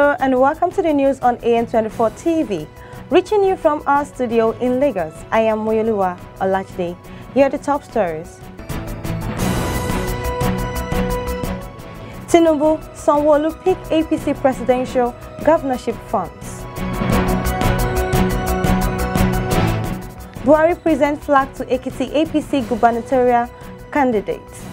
Hello and welcome to the news on AN24 TV. Reaching you from our studio in Lagos, I am Moyoluwa Olajide. Here are the top stories. Tinubu, Sanwo-Olu pick APC Presidential Governorship funds. BUHARI present flag to EKITI APC gubernatorial candidates.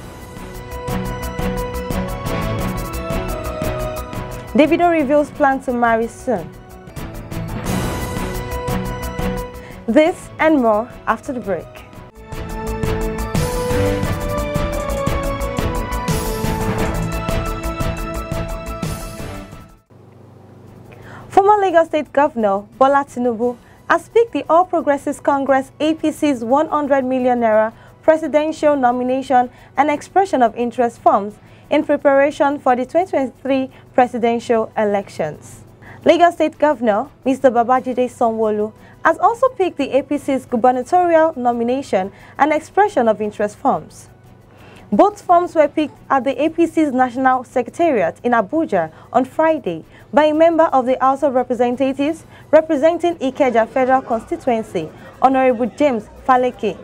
Davido reveals plan to marry soon. This and more after the break. Former Lagos State Governor Bola Tinubu has picked the All Progressives Congress APC's 100 million naira presidential nomination and expression of interest forms in preparation for the 2023 presidential elections. Lagos State Governor Mr. Babajide Sanwo-Olu has also picked the APC's gubernatorial nomination and expression of interest forms. Both forms were picked at the APC's National Secretariat in Abuja on Friday by a member of the House of Representatives representing Ikeja Federal Constituency, Honorable James Faleke.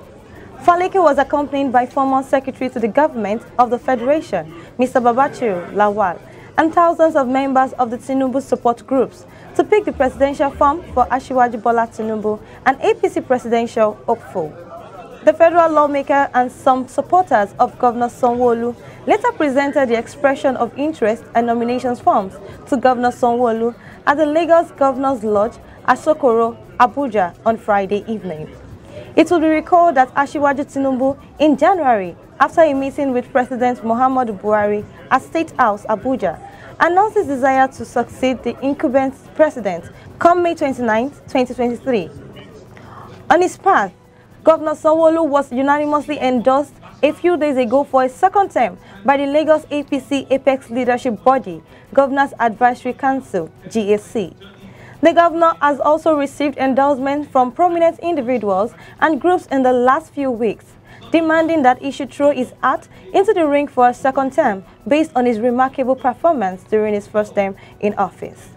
Faleke was accompanied by former Secretary to the Government of the Federation, Mr. Babachiru Lawal, and thousands of members of the Tinubu support groups to pick the presidential form for Asiwaju Bola Tinubu, an APC presidential hopeful. The federal lawmaker and some supporters of Governor Sanwo-Olu later presented the expression of interest and nominations forms to Governor Sanwo-Olu at the Lagos Governor's Lodge, Asokoro, Abuja on Friday evening. It will be recalled that Asiwaju Tinubu in January, after a meeting with President Muhammadu Buhari at State House, Abuja, announced his desire to succeed the incumbent president come May 29, 2023. On his path, Governor Sanwo-Olu was unanimously endorsed a few days ago for a second term by the Lagos APC Apex Leadership Body, Governors Advisory Council, GAC. The governor has also received endorsement from prominent individuals and groups in the last few weeks, demanding that he should throw his hat into the ring for a second term based on his remarkable performance during his first term in office.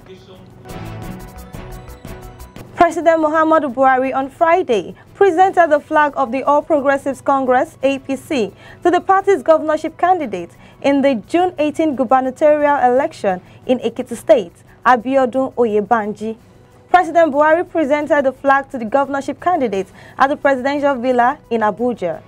President Muhammadu Buhari on Friday presented the flag of the All Progressives Congress APC to the party's governorship candidate in the June 18 gubernatorial election in EKITI State, Abiodun Oyebanji. President Buhari presented the flag to the governorship candidate at the presidential villa in Abuja.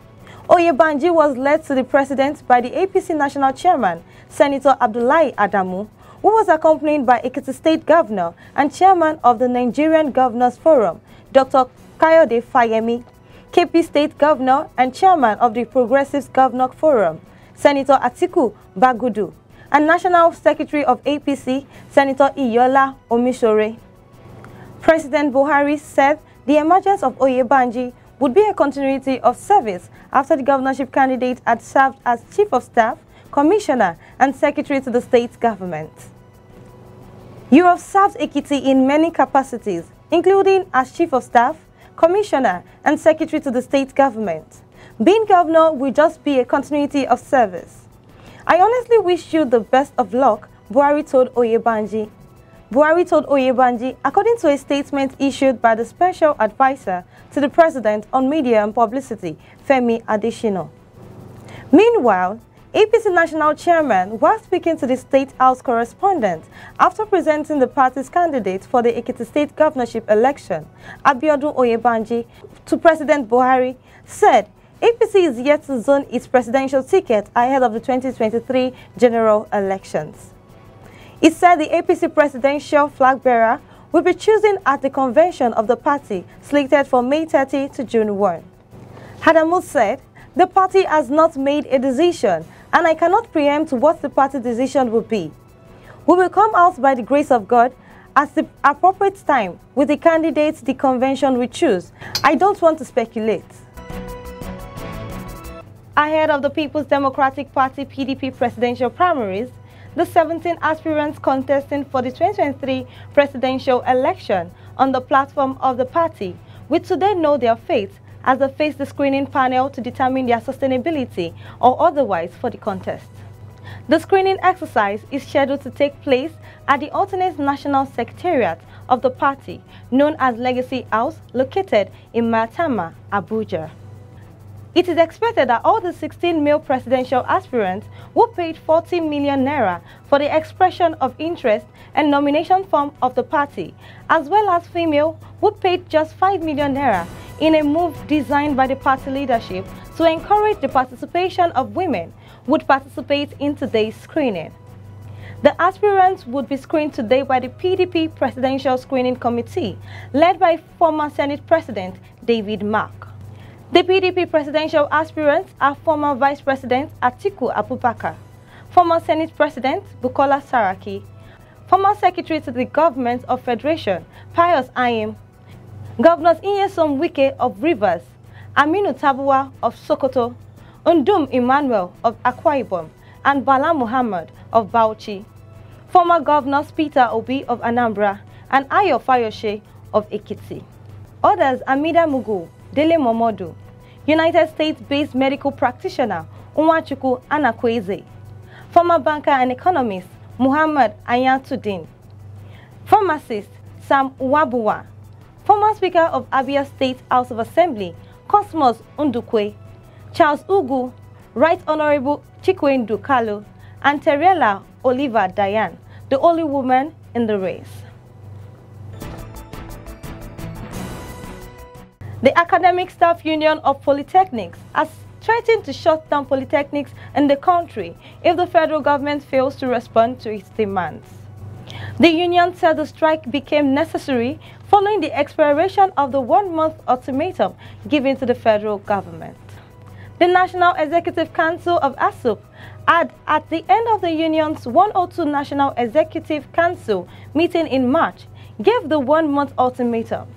Oyebanji was led to the president by the APC national chairman, Senator Abdullahi Adamu, who was accompanied by EKITI State Governor and chairman of the Nigerian Governors Forum, Dr. Kayode Fayemi, KP State Governor and chairman of the Progressives Governor Forum, Senator Atiku Bagudu, and National Secretary of APC, Senator Iyola Omisore. President Buhari said the emergence of Oyebanji would be a continuity of service after the governorship candidate had served as Chief of Staff, Commissioner, and Secretary to the state government. You have served EKITI in many capacities, including as Chief of Staff, Commissioner, and Secretary to the state government. Being governor will just be a continuity of service. I honestly wish you the best of luck, Buhari told Oyebanji. Buhari told Oyebanji, according to a statement issued by the Special Advisor to the President on Media and Publicity, Femi Adesina. Meanwhile, APC National Chairman was speaking to the State House correspondent after presenting the party's candidate for the EKITI State governorship election, Abiodun Oyebanji, to President Buhari, said APC is yet to zone its presidential ticket ahead of the 2023 general elections. He said the APC Presidential Flagbearer will be chosen at the convention of the party slated for May 30 to June 1. Adamu said, the party has not made a decision and I cannot preempt what the party decision will be. We will come out by the grace of God at the appropriate time with the candidates the convention will choose. I don't want to speculate. Ahead of the People's Democratic Party PDP presidential primaries, the 17 aspirants contesting for the 2023 presidential election on the platform of the party will today know their fate as they face the screening panel to determine their sustainability or otherwise for the contest. The screening exercise is scheduled to take place at the alternate national secretariat of the party, known as Legacy House, located in Maitama, Abuja. It is expected that all the 16 male presidential aspirants who paid 40 million naira for the expression of interest and nomination form of the party, as well as female who paid just 5 million naira in a move designed by the party leadership to encourage the participation of women, would participate in today's screening. The aspirants would be screened today by the PDP Presidential Screening Committee, led by former Senate President David Mark. The PDP presidential aspirants are former Vice President Atiku Abubakar, former Senate President Bukola Saraki, former Secretary to the Government of Federation Pius Ayim, Governors Nyesom Wike of Rivers, Aminu Tabuwa of Sokoto, Undum Emmanuel of Akwa Ibom, and Bala Muhammad of Bauchi, former Governors Peter Obi of Anambra and Ayo Fayose of EKITI. Others are Mida Mugu, Dele Momodu, United States-based medical practitioner Nwachukwu Anakweze, former banker and economist Muhammad Ayatudin, pharmacist Sam Uwabuwa, former Speaker of Abia State House of Assembly Cosmos Undukwe, Charles Ugu, Right Honorable Chikwendu Kalu, and Teriela Oliver Dayan, the only woman in the race. The Academic Staff Union of Polytechnics has threatened to shut down polytechnics in the country if the federal government fails to respond to its demands. The union said the strike became necessary following the expiration of the one-month ultimatum given to the federal government. The National Executive Council of ASUP had, at the end of the union's 102 National Executive Council meeting in March, gave the one-month ultimatum,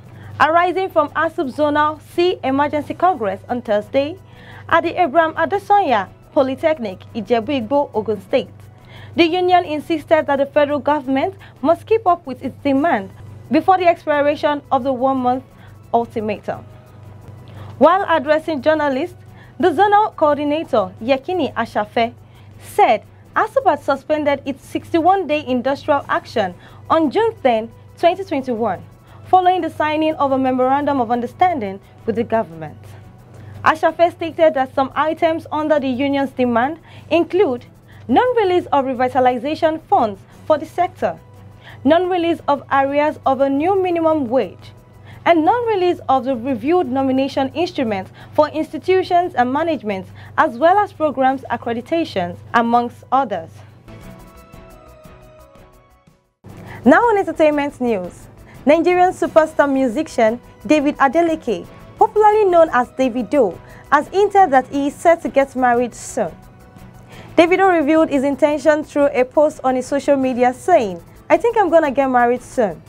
arising from ASUP Zonal C Emergency Congress on Thursday at the Abraham Adesanya Polytechnic, Ijebu-Igbo, Ogun State. The union insisted that the federal government must keep up with its demand before the expiration of the one-month ultimatum. While addressing journalists, the zonal coordinator, Yekini Ashafe, said ASUP had suspended its 61-day industrial action on June 10, 2021, following the signing of a memorandum of understanding with the government. Ashafe stated that some items under the union's demand include non-release of revitalization funds for the sector, non-release of arrears of a new minimum wage, and non-release of the reviewed nomination instruments for institutions and management, as well as programs accreditations, amongst others. Now on entertainment news. Nigerian superstar musician David Adeleke, popularly known as Davido, has hinted that he is set to get married soon. Davido revealed his intention through a post on his social media saying, "I think I'm gonna get married soon."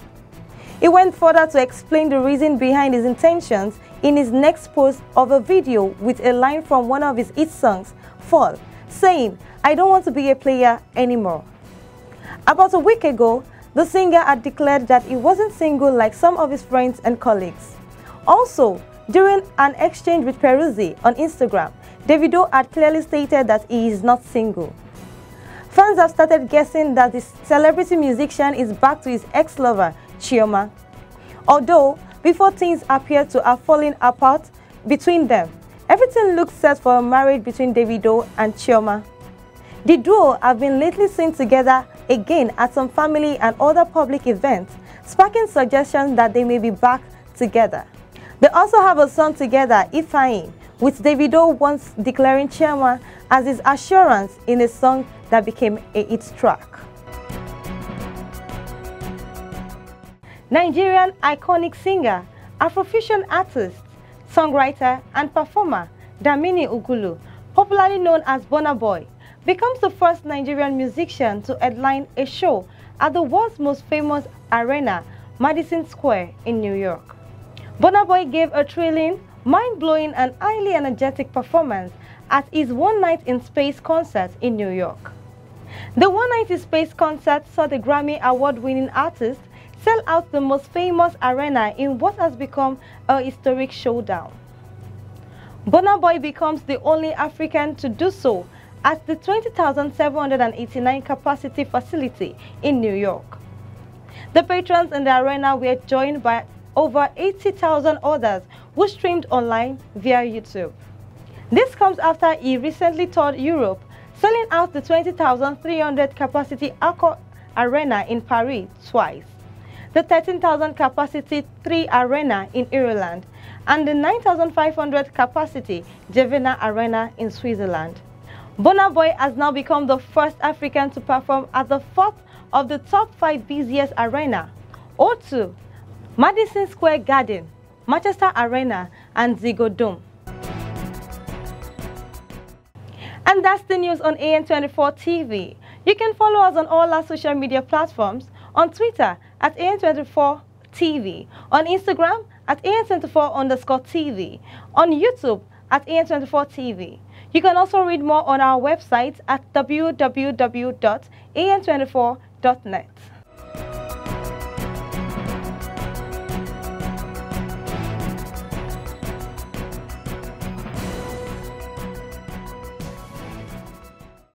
He went further to explain the reason behind his intentions in his next post of a video with a line from one of his hit songs, Fall, saying, "I don't want to be a player anymore." About a week ago, the singer had declared that he wasn't single like some of his friends and colleagues. Also, during an exchange with Peruzzi on Instagram, Davido had clearly stated that he is not single. Fans have started guessing that the celebrity musician is back to his ex-lover, Chioma. Although, before things appeared to have fallen apart between them, everything looks set for a marriage between Davido and Chioma. The duo have been lately seen together again at some family and other public events, sparking suggestions that they may be back together. They also have a song together, Ifeanyi, with Davido once declaring Chioma as his assurance in a song that became a hit track. Nigerian iconic singer, Afrofusion artist, songwriter and performer Damini Ugulu, popularly known as Burna Boy, becomes the first Nigerian musician to headline a show at the world's most famous arena, Madison Square in New York. Burna Boy gave a thrilling, mind-blowing and highly energetic performance at his One Night in Space concert in New York. The One Night in Space concert saw the Grammy award-winning artist sell out the most famous arena in what has become a historic showdown. Burna Boy becomes the only African to do so at the 20,789 capacity facility in New York. The patrons in the arena were joined by over 80,000 others who streamed online via YouTube. This comes after he recently toured Europe, selling out the 20,300 capacity Accor Arena in Paris twice, the 13,000 capacity 3 Arena in Ireland, and the 9,500 capacity Jevena Arena in Switzerland. Burna Boy has now become the first African to perform at the fourth of the top 5 busiest arena: O2, Madison Square Garden, Manchester Arena, and Ziggo Dome. And that's the news on AN24 TV. You can follow us on all our social media platforms, on Twitter at AN24 TV, on Instagram at AN24_TV, on YouTube at AN24 TV. You can also read more on our website at www.an24.net.